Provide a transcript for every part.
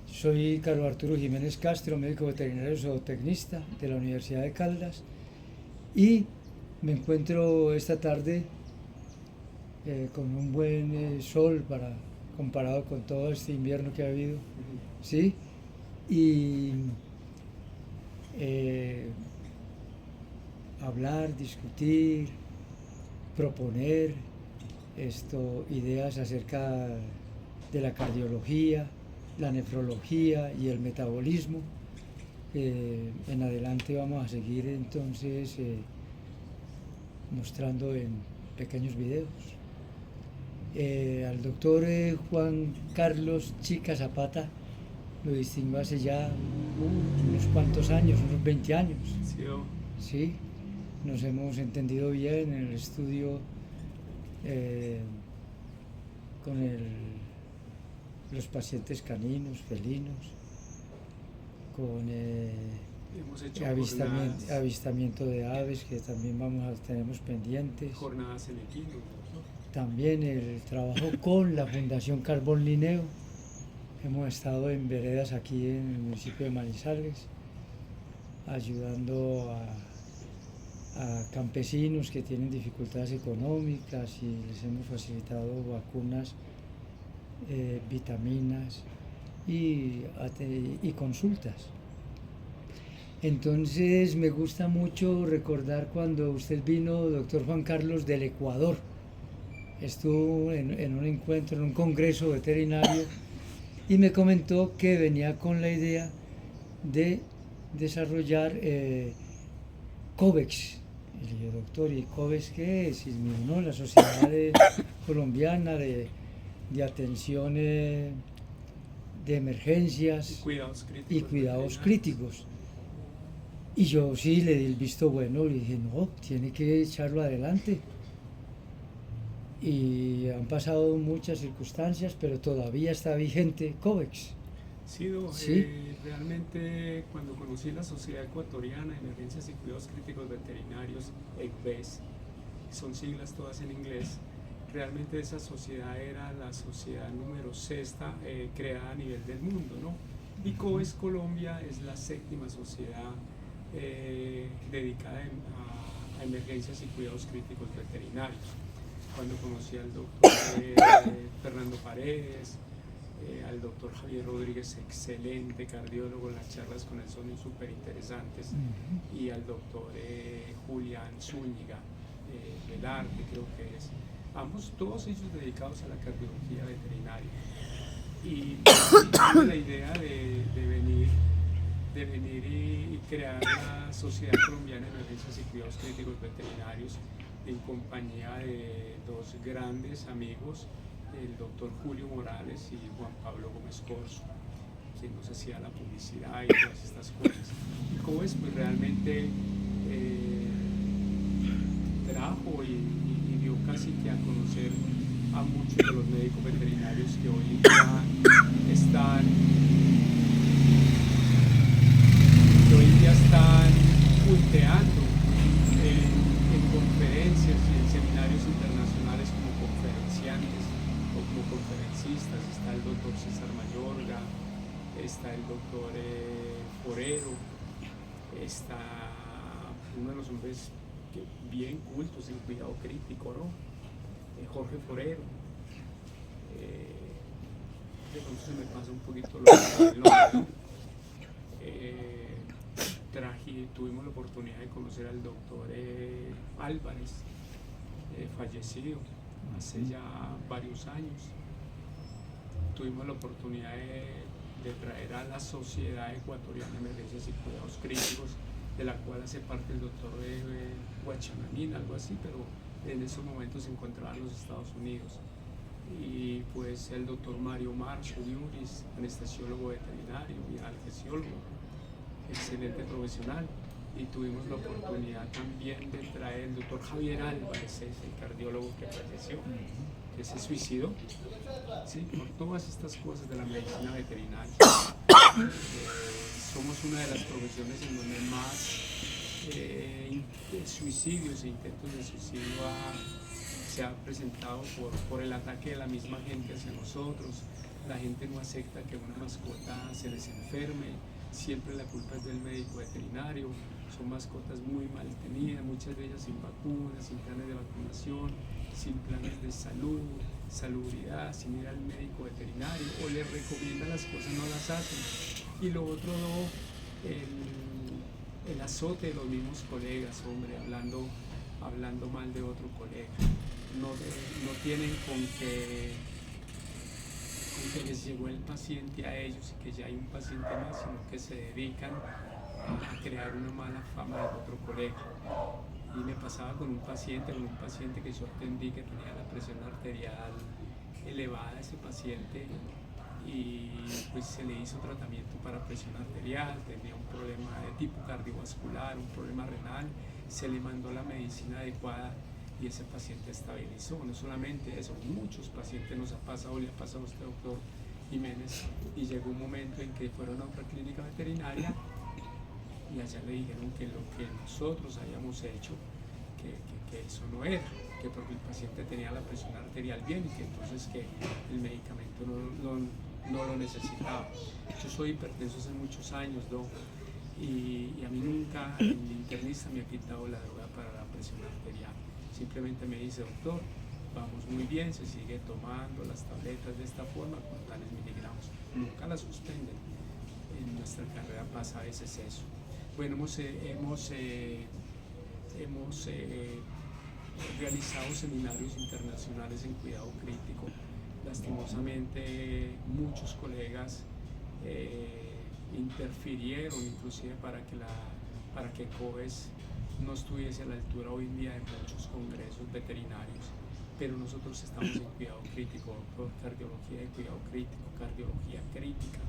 Soy Carlos Arturo Jiménez Castro, médico veterinario zootecnista de la Universidad de Caldas, y me encuentro esta tarde con un buen sol comparado con todo este invierno que ha habido, ¿sí? Y hablar, discutir, proponer ideas acerca de la cardiología, la nefrología y el metabolismo. En adelante vamos a seguir entonces mostrando en pequeños videos. Al doctor Juan Carlos Chica Zapata lo distingo hace ya unos cuantos años, unos 20 años. Sí, nos hemos entendido bien en el estudio con los pacientes caninos, felinos, con avistamiento de aves que también tenemos pendientes. Jornadas en equinos, ¿no? También el trabajo con la Fundación Carbón Linneo. Hemos estado en veredas aquí en el municipio de Manizales, ayudando a campesinos que tienen dificultades económicas, y les hemos facilitado vacunas, vitaminas y consultas. Entonces me gusta mucho recordar cuando usted vino, doctor Juan Carlos, del Ecuador. Estuvo en un encuentro, en un congreso veterinario, y me comentó que venía con la idea de desarrollar COVEX. Y le dije, doctor, ¿y COVEX qué es? Y me dijo, no, la Sociedad Colombiana de Atención de Emergencias y Cuidados Críticos. Y yo sí le di el visto bueno, le dije, no, tiene que echarlo adelante. Y han pasado muchas circunstancias, pero todavía está vigente COVEX. Sí, realmente cuando conocí la Sociedad Ecuatoriana de Emergencias y Cuidados Críticos Veterinarios, ECVES, son siglas todas en inglés, realmente esa sociedad era la sociedad número 6 creada a nivel del mundo, ¿no? Y COVES Colombia es la 7ª sociedad dedicada a emergencias y cuidados críticos veterinarios. Cuando conocí al doctor Fernando Paredes, al doctor Javier Rodríguez, excelente cardiólogo, las charlas con él son súper interesantes, y al doctor Julián Zúñiga, Velarte creo que es, todos ellos dedicados a la cardiología veterinaria. Y tuve la idea de venir y crear la Sociedad Colombiana de Emergencias y Cuidados Críticos Veterinarios en compañía de dos grandes amigos, el doctor Julio Morales y Juan Pablo Gómez Corso, quien nos hacía la publicidad y todas estas cosas. Y COVES pues realmente trajo y dio casi que a conocer a muchos de los médicos veterinarios que hoy en día están punteando en conferencias y en seminarios internacionales como conferenciantes o como conferencistas. Está el doctor César Mayorga, está el doctor Forero, está uno de los hombres bien cultos en cuidado crítico, ¿no? Jorge Forero. De pronto se me pasa un poquito el nombre, ¿no? Tuvimos la oportunidad de conocer al doctor Álvarez, fallecido hace ya varios años. Tuvimos la oportunidad de traer a la Sociedad Ecuatoriana de Emergencias y Cuidados Críticos, de la cual hace parte el doctor Guachanamín, algo así, pero en esos momentos se encontraba en los Estados Unidos. Y pues el doctor Mario Marzo Yuris, anestesiólogo veterinario y analgesiólogo, excelente profesional. Y tuvimos la oportunidad también de traer el doctor Javier Álvarez, el cardiólogo que falleció, que se suicidó, ¿sí? Por todas estas cosas de la medicina veterinaria. Somos una de las profesiones en donde más suicidios e intentos de suicidio se ha presentado por el ataque de la misma gente hacia nosotros, la gente no acepta que una mascota se les enferme, siempre la culpa es del médico veterinario, son mascotas muy mal tenidas, muchas de ellas sin vacunas, sin planes de vacunación, sin planes de salud, salubridad, sin ir al médico veterinario, o les recomienda las cosas, no las hacen. Y lo otro, el azote de los mismos colegas, hombre, hablando mal de otro colega. No tienen con que les llegó el paciente a ellos y que ya hay un paciente más, sino que se dedican a crear una mala fama de otro colega. Y me pasaba con un paciente que yo atendí que tenía la presión arterial elevada, ese paciente, y pues se le hizo tratamiento para presión arterial, tenía un problema de tipo cardiovascular, un problema renal, se le mandó la medicina adecuada y ese paciente estabilizó. No solamente eso, muchos pacientes nos ha pasado, le ha pasado a usted, doctor Jiménez, y llegó un momento en que fueron a otra clínica veterinaria y allá le dijeron que lo que nosotros habíamos hecho, que eso no era, que porque el paciente tenía la presión arterial bien y que entonces que el medicamento no lo necesitaba. Yo soy hipertenso hace muchos años, ¿no? Y a mí nunca el internista me ha quitado la droga para la presión arterial. Simplemente me dice, doctor, vamos muy bien, se sigue tomando las tabletas de esta forma con tales miligramos. Nunca las suspenden. En nuestra carrera pasa a veces eso. Bueno, hemos realizado seminarios internacionales en cuidado crítico. Lastimosamente muchos colegas interfirieron inclusive para que COES no estuviese a la altura hoy en día de muchos congresos veterinarios, pero nosotros estamos en cuidado crítico, doctor, cardiología de cuidado crítico, cardiología crítica,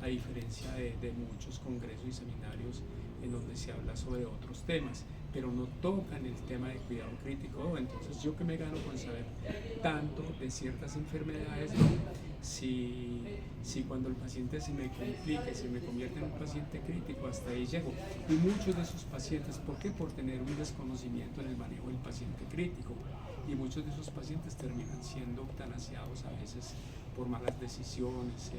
a diferencia de muchos congresos y seminarios en donde se habla sobre otros temas, pero no tocan el tema de cuidado crítico. Entonces, ¿yo qué me gano con saber tanto de ciertas enfermedades? Si cuando el paciente se me complica, se me convierte en un paciente crítico, hasta ahí llego. Y muchos de esos pacientes, ¿por qué? Por tener un desconocimiento en el manejo del paciente crítico. Y muchos de esos pacientes terminan siendo eutanasiados a veces por malas decisiones,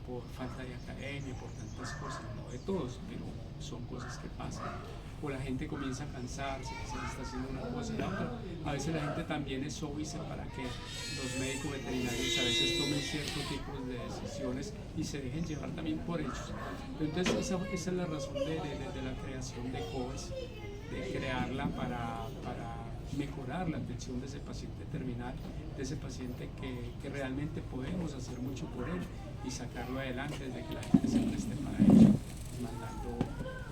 por falta de academia, por tantas cosas, no de todos, pero son cosas que pasan. O la gente comienza a cansarse, que se le está haciendo una cosa y la otra. A veces la gente también es óbice para que los médicos veterinarios a veces tomen ciertos tipos de decisiones y se dejen llevar también por ellos. Entonces esa es la razón de la creación de COES, de crearla para mejorar la atención de ese paciente terminal, de ese paciente que realmente podemos hacer mucho por él y sacarlo adelante desde que la gente se preste para ello, mandando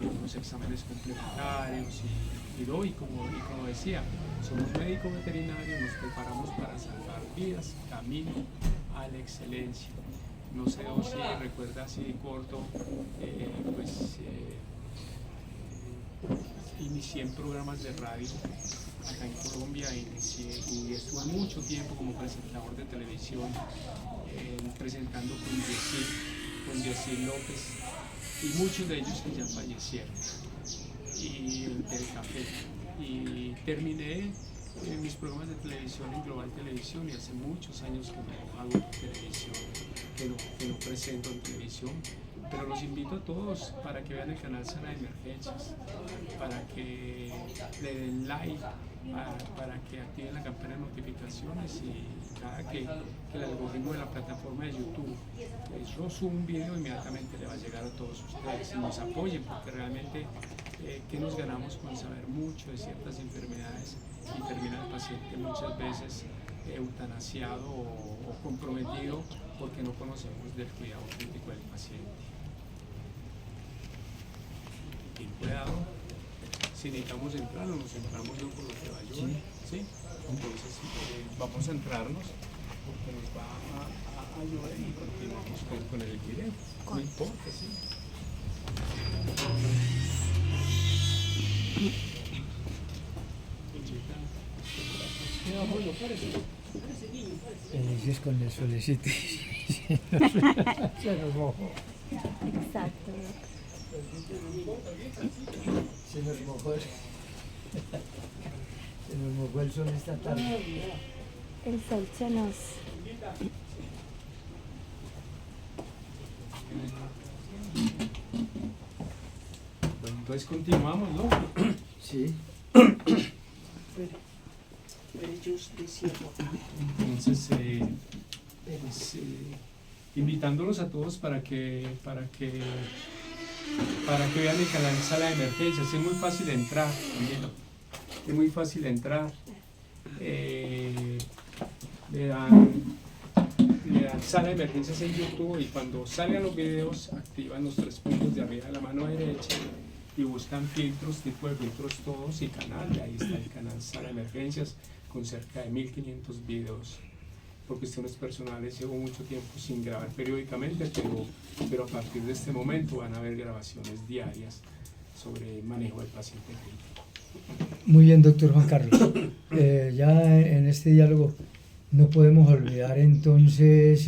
unos exámenes complementarios y como decía, somos médicos veterinarios, nos preparamos para salvar vidas, camino a la excelencia. No sé si recuerda así corto, inicié en programas de radio acá en Colombia, y estuve mucho tiempo como presentador de televisión, presentando con Yesir López, y muchos de ellos que ya fallecieron, y del café. Y terminé mis programas de televisión en Global Televisión, y hace muchos años que no hago televisión, que no presento en televisión. Pero los invito a todos para que vean el canal Sala de Emergencias, para que le den like, para que activen la campana de notificaciones, y cada que el algoritmo de la plataforma de YouTube yo subo un video, inmediatamente le va a llegar a todos ustedes, y nos apoyen, porque realmente ¿qué nos ganamos con saber mucho de ciertas enfermedades y termina el paciente muchas veces eutanasiado o comprometido porque no conocemos del cuidado crítico del paciente? Y cuidado, si necesitamos entrar, nos entramos yo por lo que va yo, ¿sí? Entonces vamos a entrarnos porque nos va a llover y continuamos con el video. No importa, ¿sí? Felices con el solecito. Se nos mojó. Exacto. Se nos mojó el sol esta tarde. El sol se nos entonces continuamos, ¿no? Sí. Entonces, pues, invitándolos a todos para que vean el canal Sala de Emergencias. Es muy fácil entrar también, es muy fácil entrar. Le dan Sala de Emergencias en YouTube y cuando salgan los videos activan los 3 puntos de arriba de la mano derecha y buscan filtros, tipo de filtros todos y canal, y ahí está el canal Sala de Emergencias con cerca de 1500 videos. Por cuestiones personales llevo mucho tiempo sin grabar periódicamente, pero a partir de este momento van a haber grabaciones diarias sobre manejo del paciente crítico. Muy bien, doctor Juan Carlos. Ya en este diálogo no podemos olvidar entonces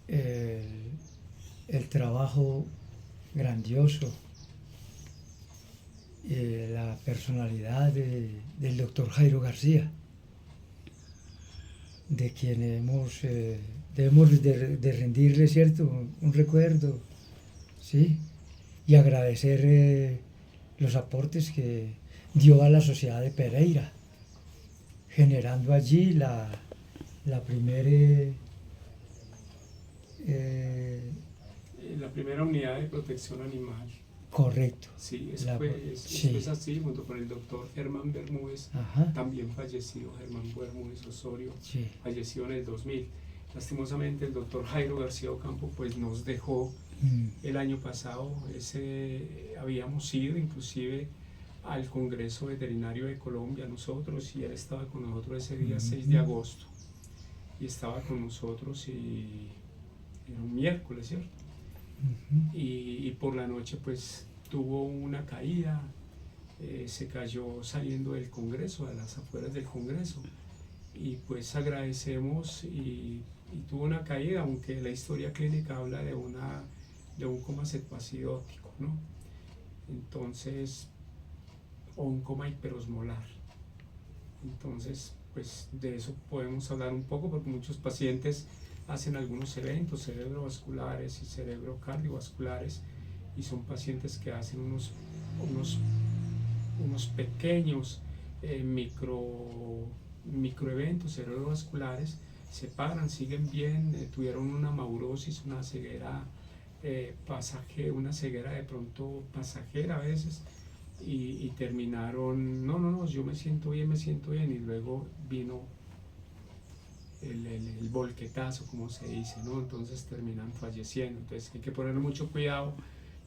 el trabajo grandioso, la personalidad del doctor Jairo García, de quien debemos de rendirle, ¿cierto?, un recuerdo, ¿sí? Y agradecer los aportes que dio a la sociedad de Pereira, generando allí la primera la primera unidad de protección animal. correcto. Sí, eso es así, junto con el doctor Germán Bermúdez, Ajá. también fallecido, Germán Bermúdez Osorio, Sí. falleció en el 2000. Lastimosamente el doctor Jairo García Ocampo pues nos dejó el año pasado. Habíamos ido inclusive al Congreso Veterinario de Colombia nosotros y él estaba con nosotros ese día 6 de agosto y estaba con nosotros y era un miércoles, ¿cierto? Y por la noche pues tuvo una caída, se cayó saliendo del Congreso, a las afueras del Congreso, y pues agradecemos y tuvo una caída, aunque la historia clínica habla de un coma cefazoidótico, ¿no? Entonces, o un coma hiperosmolar. Entonces, pues de eso podemos hablar un poco porque muchos pacientes hacen algunos eventos cerebrovasculares y cerebrocardiovasculares y son pacientes que hacen unos pequeños microeventos cerebrovasculares, se paran, siguen bien, tuvieron una maurosis, una ceguera una ceguera de pronto pasajera a veces y terminaron, no, yo me siento bien y luego vino el volquetazo, como se dice, ¿no? Entonces terminan falleciendo. Entonces hay que poner mucho cuidado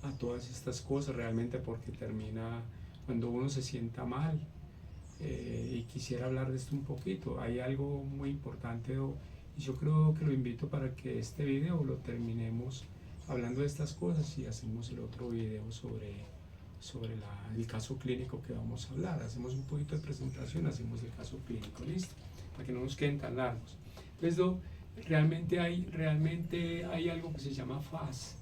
a todas estas cosas realmente porque termina cuando uno se sienta mal. Y quisiera hablar de esto un poquito. Hay algo muy importante y yo creo que lo invito para que este video lo terminemos hablando de estas cosas y hacemos el otro video sobre el caso clínico que vamos a hablar. Hacemos un poquito de presentación, hacemos el caso clínico, listo, para que no nos queden tan largos. Entonces, realmente hay algo que se llama FAS.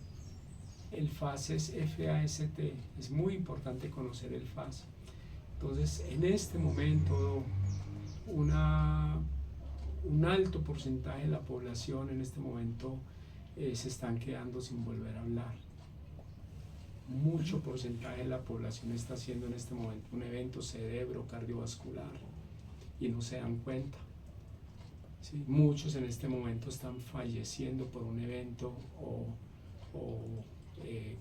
El FAS es F-A-S-T. Es muy importante conocer el FAS. Entonces, en este momento, un alto porcentaje de la población en este momento se están quedando sin volver a hablar. Mucho porcentaje de la población está haciendo en este momento un evento cerebro-cardiovascular y no se dan cuenta. ¿Sí? Muchos en este momento están falleciendo por un evento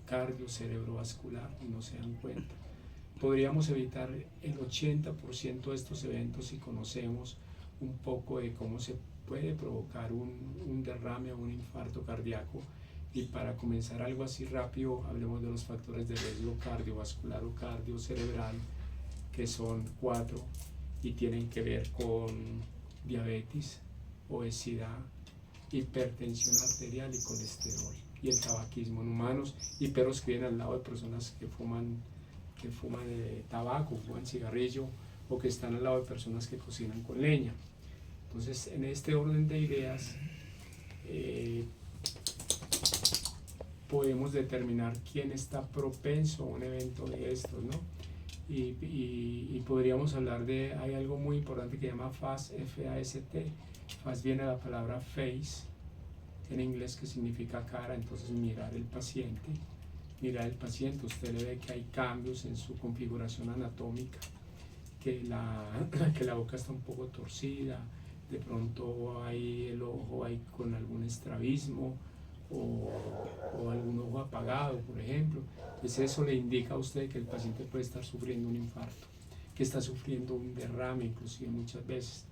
cardio-cerebrovascular y no se dan cuenta. Podríamos evitar el 80% de estos eventos si conocemos un poco de cómo se puede provocar un derrame o un infarto cardíaco. Y para comenzar algo así rápido, hablemos de los factores de riesgo cardiovascular o cardiocerebral, que son 4 y tienen que ver con diabetes, obesidad, hipertensión arterial y colesterol. Y el tabaquismo en humanos y perros que vienen al lado de personas que fuman tabaco, fuman cigarrillo o que están al lado de personas que cocinan con leña. Entonces, en este orden de ideas, podemos determinar quién está propenso a un evento de estos, ¿no? Y podríamos hablar hay algo muy importante que se llama FAST, F-A-S-T. FAST viene de la palabra face, en inglés, que significa cara, entonces mirar el paciente mirar al paciente, usted le ve que hay cambios en su configuración anatómica, que la boca está un poco torcida, de pronto hay el ojo hay con algún estrabismo o algún ojo apagado, por ejemplo. Entonces eso le indica a usted que el paciente puede estar sufriendo un infarto, que está sufriendo un derrame inclusive muchas veces.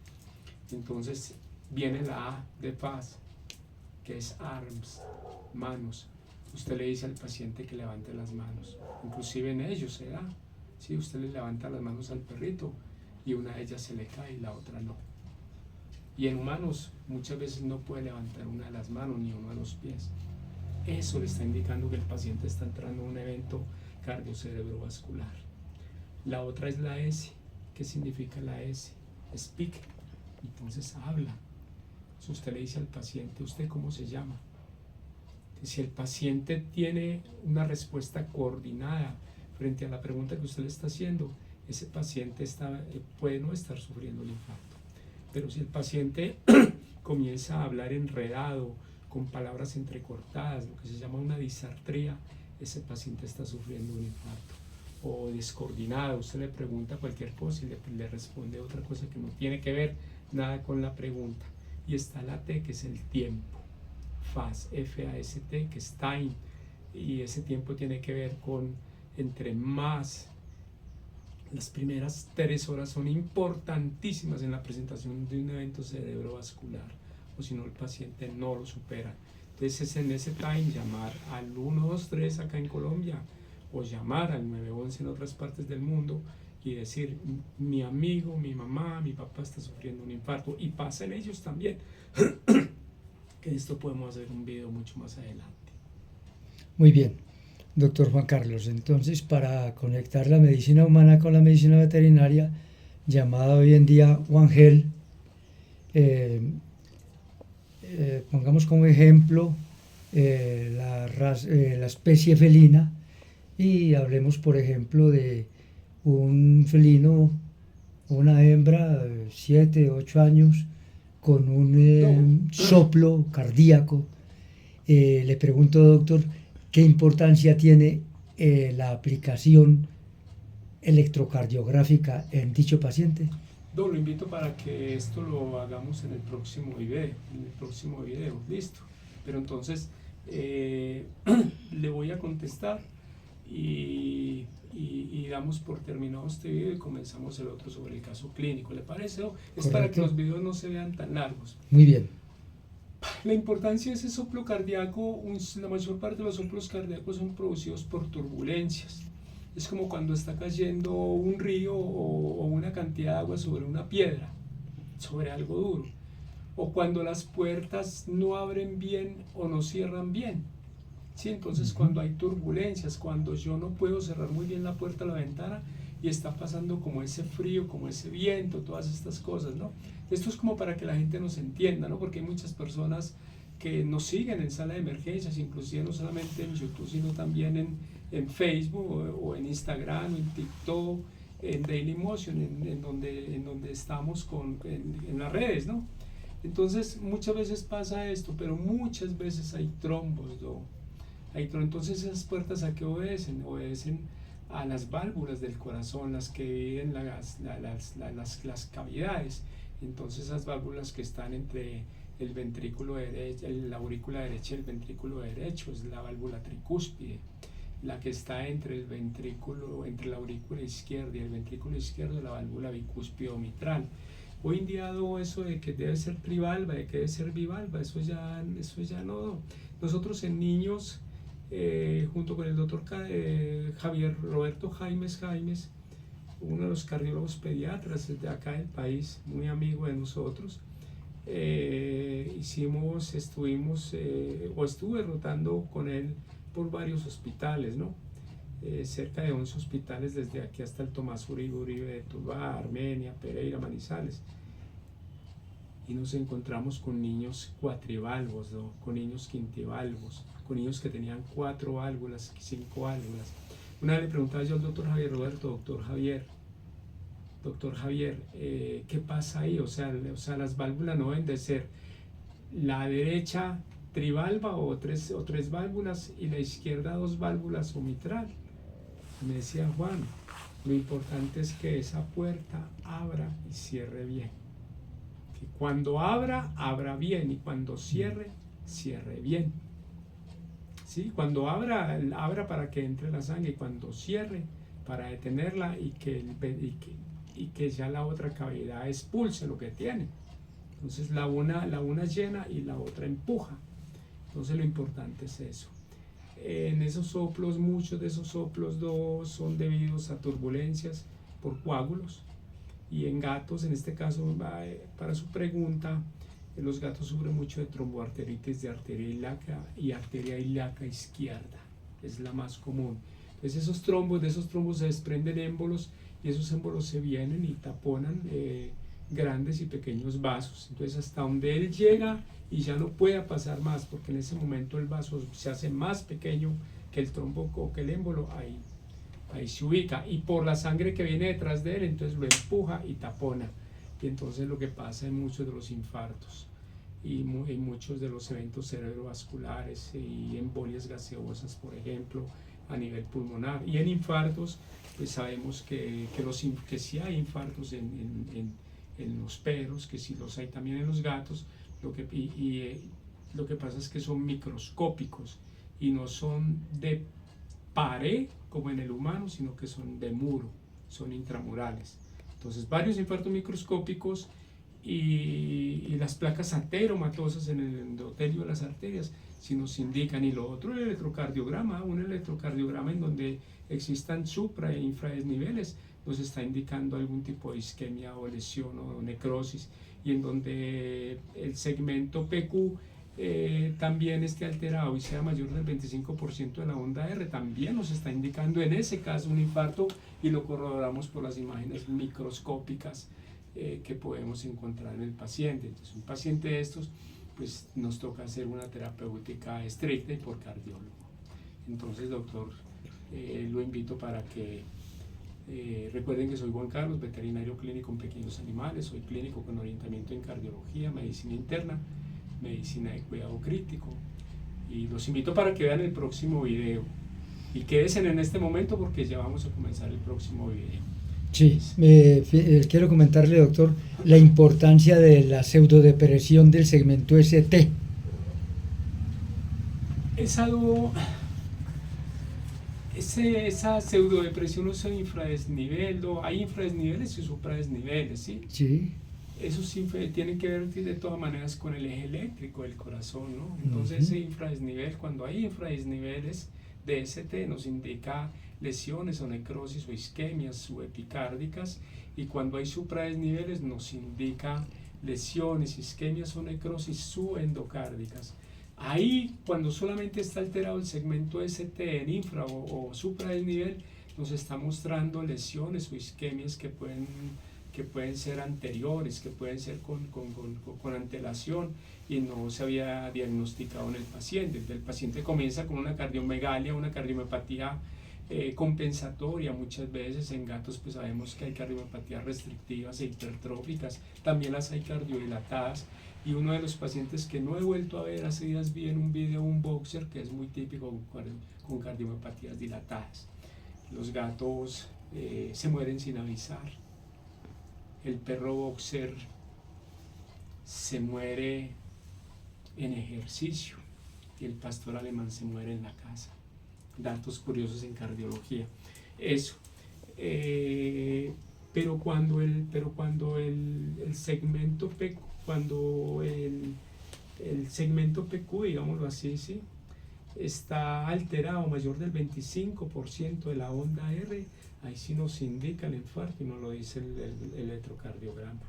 Entonces viene la A de paz, que es arms, manos. Usted le dice al paciente que levante las manos, inclusive en ellos se da. ¿Sí? Usted le levanta las manos al perrito y una de ellas se le cae y la otra no. Y en humanos muchas veces no puede levantar una de las manos ni uno de los pies. Eso le está indicando que el paciente está entrando en un evento cardiocerebrovascular. La otra es la S. ¿Qué significa la S? Speak. Entonces habla. Si usted le dice al paciente, ¿usted cómo se llama? Si el paciente tiene una respuesta coordinada frente a la pregunta que usted le está haciendo, ese paciente puede no estar sufriendo el infarto. Pero si el paciente comienza a hablar enredado, con palabras entrecortadas, lo que se llama una disartría, ese paciente está sufriendo un infarto. O descoordinado, usted le pregunta cualquier cosa y le responde otra cosa que no tiene que ver nada con la pregunta. Y está la T, que es el tiempo. FAST, F-A-S-T, que es time. Y ese tiempo tiene que ver con entre más. Las primeras 3 horas son importantísimas en la presentación de un evento cerebrovascular, o si no el paciente no lo supera. Entonces es en ese time llamar al 123 acá en Colombia o llamar al 911 en otras partes del mundo y decir, mi amigo, mi mamá, mi papá está sufriendo un infarto, y pasa en ellos también. Que de esto podemos hacer un video mucho más adelante. Muy bien, doctor Juan Carlos. Entonces, para conectar la medicina humana con la medicina veterinaria, llamada hoy en día One Health, pongamos como ejemplo la especie felina, y hablemos, por ejemplo, de un felino, una hembra de 7, 8 años, con un soplo cardíaco. Le pregunto, doctor, ¿qué importancia tiene la aplicación electrocardiográfica en dicho paciente? Lo invito para que esto lo hagamos en el próximo video, listo. Pero entonces le voy a contestar y damos por terminado este video y comenzamos el otro sobre el caso clínico. ¿Le parece? Es Correcto. para que los videos no se vean tan largos. Muy bien. La importancia de ese soplo cardíaco, la mayor parte de los soplos cardíacos son producidos por turbulencias. Es como cuando está cayendo un río o una cantidad de agua sobre una piedra, sobre algo duro. O cuando las puertas no abren bien o no cierran bien. ¿Sí? Entonces cuando hay turbulencias, cuando yo no puedo cerrar muy bien la puerta o la ventana y está pasando como ese frío, como ese viento, todas estas cosas, ¿no? Esto es como para que la gente nos entienda, ¿no? Porque hay muchas personas que nos siguen en sala de emergencias, inclusive no solamente en YouTube, sino también en Facebook o en Instagram, o en TikTok, en Dailymotion, en donde estamos en las redes, ¿no? Entonces muchas veces pasa esto, pero muchas veces hay trombos, ¿no? Entonces esas puertas, ¿a qué obedecen? Obedecen a las válvulas del corazón, las que dividen las cavidades. Entonces esas válvulas que están entre el ventrículo derecho, la aurícula derecha y el ventrículo derecho, es la válvula tricúspide. La que está entre la aurícula izquierda y el ventrículo izquierdo, la válvula bicúspide mitral. Hoy en día eso de que debe ser trivalva, de que debe ser bivalva, eso ya no. Nosotros en niños, junto con el doctor Javier Roberto Jaimes, uno de los cardiólogos pediatras de acá del país, muy amigo de nosotros, estuve rotando con él por varios hospitales, ¿no? Cerca de 11 hospitales desde aquí hasta el Tomás Uribe de Tuluá, Armenia, Pereira, Manizales. Y nos encontramos con niños cuatrivalvos, ¿no? Con niños quintivalvos, con niños que tenían 4 válvulas, 5 válvulas. Una vez le preguntaba yo al doctor Javier Roberto, doctor Javier, ¿qué pasa ahí? O sea, las válvulas no deben de ser la derecha 3 trivalva o tres válvulas y la izquierda 2 válvulas o mitral. Me decía Juan, lo importante es que esa puerta abra y cierre bien. Que cuando abra bien y cuando cierre bien. ¿Sí? Cuando abra para que entre la sangre y cuando cierre para detenerla y que ya la otra cavidad expulse lo que tiene. Entonces la una llena y la otra empuja. Entonces lo importante es eso. En esos soplos, muchos de esos soplos son debidos a turbulencias por coágulos. Y en gatos, en este caso, para su pregunta, los gatos sufren mucho de tromboarteritis de arteria ilíaca y arteria ilíaca izquierda. Es la más común. Entonces de esos trombos se desprenden émbolos y esos émbolos se vienen y taponan grandes y pequeños vasos. Entonces hasta donde él llega y ya no pueda pasar más, porque en ese momento el vaso se hace más pequeño que el trombo o que el émbolo, ahí se ubica. Y por la sangre que viene detrás de él, entonces lo empuja y tapona. Y entonces lo que pasa en muchos de los infartos y en muchos de los eventos cerebrovasculares y embolias gaseosas, por ejemplo, a nivel pulmonar. Y en infartos, pues sabemos que sí hay infartos en los perros, que sí los hay también en los gatos. Lo que pasa es que son microscópicos y no son de pared como en el humano, sino que son de muro, son intramurales. Entonces varios infartos microscópicos y las placas ateromatosas en el endotelio de las arterias si nos indican. Y lo otro, el electrocardiograma, un electrocardiograma en donde existan supra e infradesniveles, nos está indicando algún tipo de isquemia o lesión o necrosis, y en donde el segmento PQ también esté alterado y sea mayor del 25% de la onda R, también nos está indicando en ese caso un infarto, y lo corroboramos por las imágenes microscópicas que podemos encontrar en el paciente. Entonces un paciente de estos, pues nos toca hacer una terapéutica estricta y por cardiólogo. Entonces, doctor, lo invito para que recuerden que soy Juan Carlos, veterinario clínico en pequeños animales, soy clínico con orientamiento en cardiología, medicina interna, medicina de cuidado crítico, y los invito para que vean el próximo video y quédense en este momento porque ya vamos a comenzar el próximo video. Sí, quiero comentarle, doctor, la importancia de la pseudodepresión del segmento ST. Esa pseudodepresión o ese infradesnivel, hay infradesniveles y supradesniveles, ¿sí? Sí. Eso sí tiene que ver de todas maneras con el eje eléctrico del corazón, ¿no? Entonces ese infradesnivel, cuando hay infradesniveles de ST, nos indica lesiones o necrosis o isquemias subepicárdicas, y cuando hay supradesniveles nos indica lesiones, isquemias o necrosis subendocárdicas. Ahí, cuando solamente está alterado el segmento ST en infra o supradesnivel, nos está mostrando lesiones o isquemias que pueden ser anteriores, que pueden ser con antelación y no se había diagnosticado en el paciente. Entonces el paciente comienza con una cardiomegalia, una cardiomiopatía compensatoria. Muchas veces en gatos pues sabemos que hay cardiomiopatías restrictivas e hipertróficas, también las hay cardiodilatadas. Y uno de los pacientes que no he vuelto a ver, hace días vi en un video un boxer que es muy típico con cardiomiopatías dilatadas. Los gatos se mueren sin avisar. El perro boxer se muere en ejercicio y el pastor alemán se muere en la casa. Datos curiosos en cardiología. Eso. Pero cuando el segmento PQ, digámoslo así, ¿sí?, está alterado, mayor del 25% de la onda R, ahí sí nos indica el infarto y nos lo dice el electrocardiograma,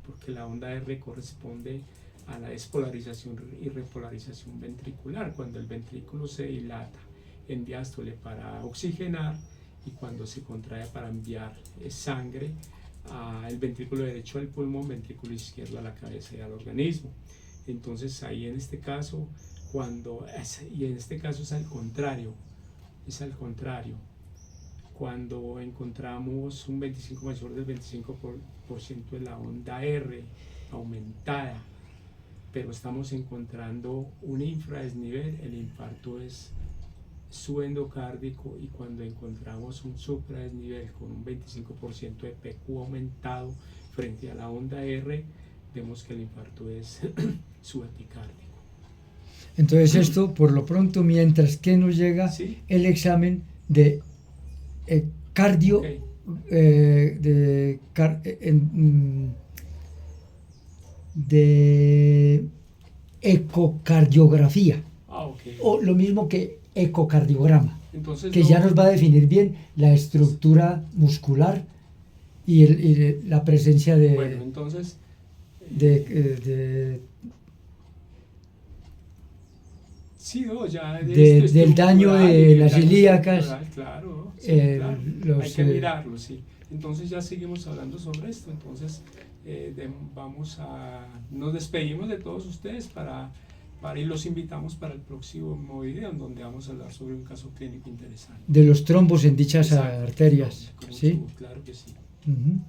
porque la onda R corresponde a la despolarización y repolarización ventricular, cuando el ventrículo se dilata en diástole para oxigenar y cuando se contrae para enviar sangre al ventrículo derecho al pulmón, ventrículo izquierdo a la cabeza y al organismo. Entonces ahí en este caso, es al contrario, cuando encontramos un 25 mayor del 25% de la onda R aumentada pero estamos encontrando un infradesnivel, el infarto es subendocárdico, y cuando encontramos un supradesnivel con un 25% de PQ aumentado frente a la onda R, vemos que el infarto es subepicárdico. Entonces esto, por lo pronto, mientras que nos llega ¿Sí? el examen de cardio, Okay. De ecocardiografía, Okay. o lo mismo que ecocardiograma, Entonces, que ya nos va a definir bien la estructura muscular y la presencia de, bueno, entonces, sí, no, ya del daño de las ilíacas, claro, sí, claro. Hay que mirarlo, sí. Entonces ya seguimos hablando sobre esto. Entonces nos despedimos de todos ustedes y los invitamos para el próximo video, en donde vamos a hablar sobre un caso clínico interesante. De los trombos en dichas Exacto, arterias, no, ¿sí? claro que sí. Uh-huh.